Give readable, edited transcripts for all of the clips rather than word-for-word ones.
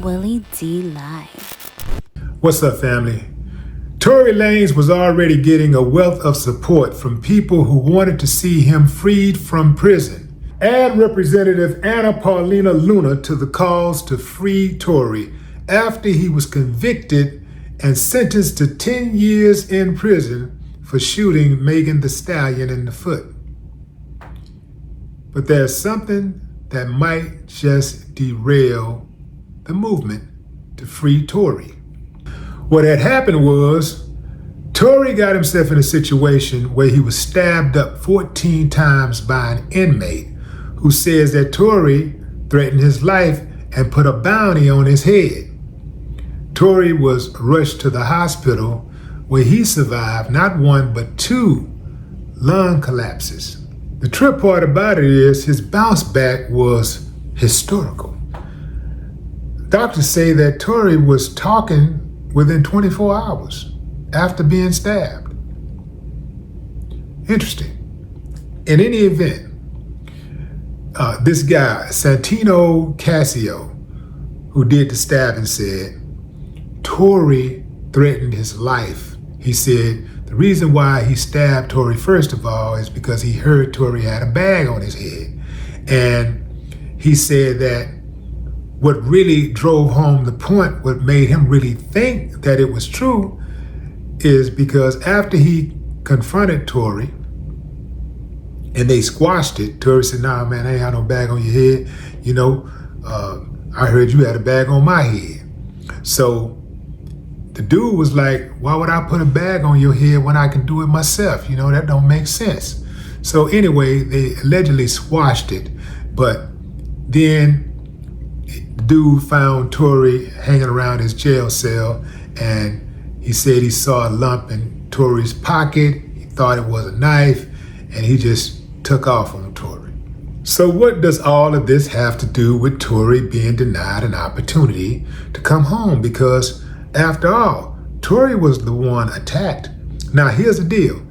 Willie D Live. What's up, family? Tory Lanez was already getting a wealth of support from people who wanted to see him freed from prison. Add Representative Anna Paulina Luna to the calls to free Tory after he was convicted and sentenced to 10 years in prison for shooting Megan Thee Stallion in the foot. But there's something that might just derail the movement to free Tory. What had happened was Tory got himself in a situation where he was stabbed up 14 times by an inmate who says that Tory threatened his life and put a bounty on his head. Tory was rushed to the hospital where he survived not one but 2 lung collapses. The trip part about it is his bounce back was historical. Doctors say that Tory was talking within 24 hours after being stabbed. Interesting. In any event, this guy, Santino Casio, who did the stabbing, said Tory threatened his life. He said the reason why he stabbed Tory, first of all, is because he heard Tory had a bag on his head. And he said that what really drove home the point, what made him really think that it was true, is because after he confronted Tory and they squashed it, Tory said, "Nah, man, I ain't had no bag on your head. I heard you had a bag on my head." So the dude was like, "Why would I put a bag on your head when I can do it myself? That don't make sense." So anyway, they allegedly squashed it, but then dude found Tory hanging around his jail cell, and he said he saw a lump in Tory's pocket. He thought it was a knife, and he just took off on Tory. So what does all of this have to do with Tory being denied an opportunity to come home? Because after all, Tory was the one attacked. Now here's the deal.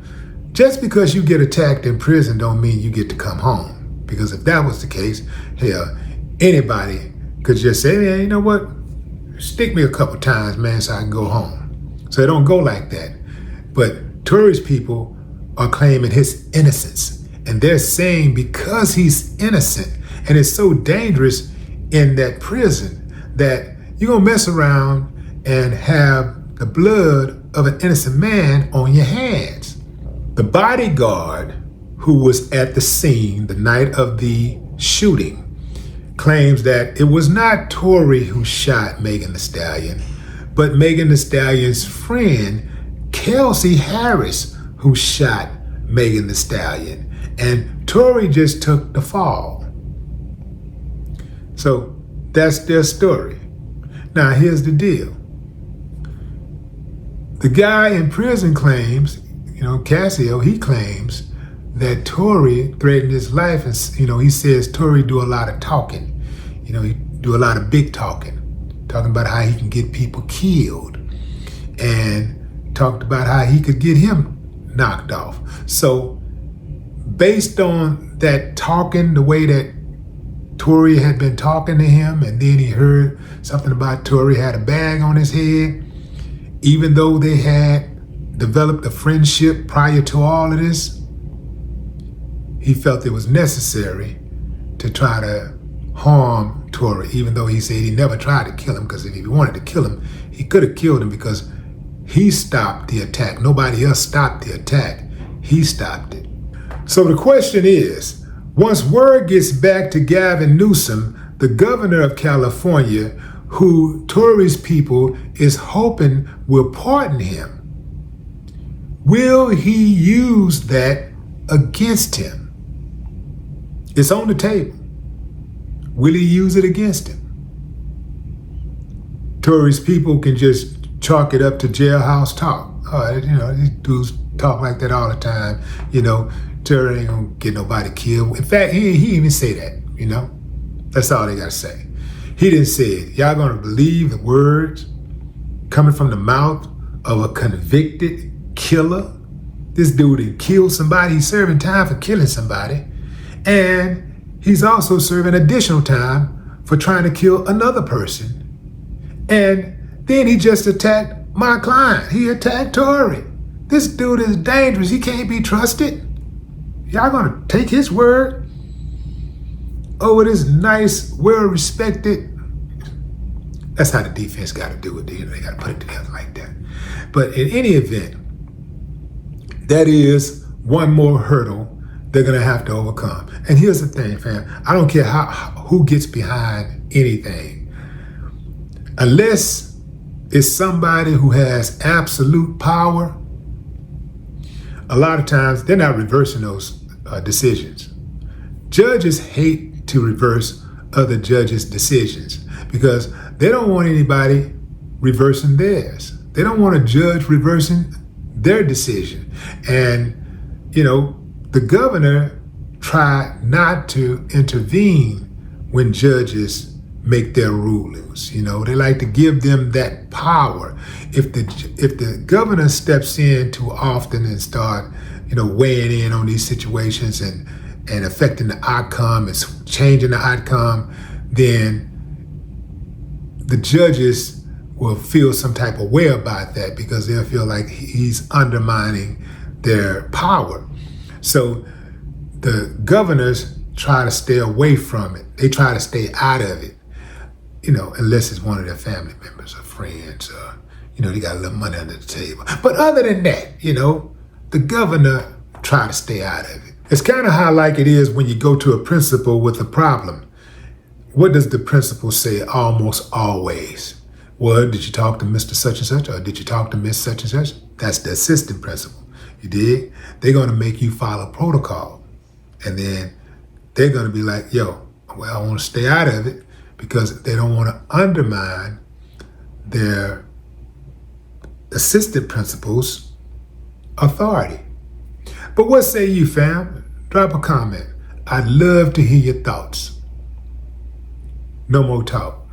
Just because you get attacked in prison don't mean you get to come home. Because if that was the case, hell, anybody could just say, "Man, you know what? Stick me a couple times, man, so I can go home." So it don't go like that. But Tory's people are claiming his innocence. And they're saying because he's innocent, and it's so dangerous in that prison that you're gonna mess around and have the blood of an innocent man on your hands. The bodyguard who was at the scene the night of the shooting claims that it was not Tory who shot Megan Thee Stallion, but Megan Thee Stallion's friend, Kelsey Harris, who shot Megan Thee Stallion. And Tory just took the fall. So that's their story. Now here's the deal. The guy in prison claims, Casio, he claims that Tory threatened his life, and he says Tory do a lot of talking. He do a lot of big talking about how he can get people killed, and talked about how he could get him knocked off. So based on that talking, the way that Tory had been talking to him, and then he heard something about Tory had a bag on his head, even though they had developed a friendship prior to all of this, he felt it was necessary to try to harm Tory, even though he said he never tried to kill him, because if he wanted to kill him, he could have killed him because he stopped the attack. Nobody else stopped the attack. He stopped it. So the question is, once word gets back to Gavin Newsom, the governor of California, who Tory's people is hoping will pardon him, will he use that against him? It's on the table. Will he use it against him? Tory's people can just chalk it up to jailhouse talk. These dudes talk like that all the time. Tory ain't gonna get nobody killed. In fact, he didn't even say that, That's all they gotta say. He didn't say it. Y'all gonna believe the words coming from the mouth of a convicted killer? This dude had killed somebody. He's serving time for killing somebody. And he's also serving additional time for trying to kill another person And then he just attacked my client. He attacked Tory. This dude is dangerous. He can't be trusted. Y'all gonna take his word over this nice, well-respected. That's how the defense got to do it. They got to put it together like that. But in any event, that is one more hurdle they're gonna have to overcome. And here's the thing, fam. I don't care who gets behind anything, unless it's somebody who has absolute power. A lot of times they're not reversing those decisions. Judges hate to reverse other judges' decisions because they don't want anybody reversing theirs. They don't want a judge reversing their decision. And, the governor tried not to intervene when judges make their rulings. They like to give them that power. If the governor steps in too often and start, weighing in on these situations and affecting the outcome and changing the outcome, then the judges will feel some type of way about that because they'll feel like he's undermining their power. So the governors try to stay away from it. They try to stay out of it, unless it's one of their family members or friends or, they got a little money under the table. But other than that, the governor try to stay out of it. It's kind of how like it is when you go to a principal with a problem. What does the principal say almost always? Well, did you talk to Mr. Such and Such or did you talk to Miss Such and Such? That's the assistant principal. You dig? They're going to make you follow protocol. And then they're going to be like, I want to stay out of it because they don't want to undermine their assistant principal's authority. But what say you, fam? Drop a comment. I'd love to hear your thoughts. No more talk.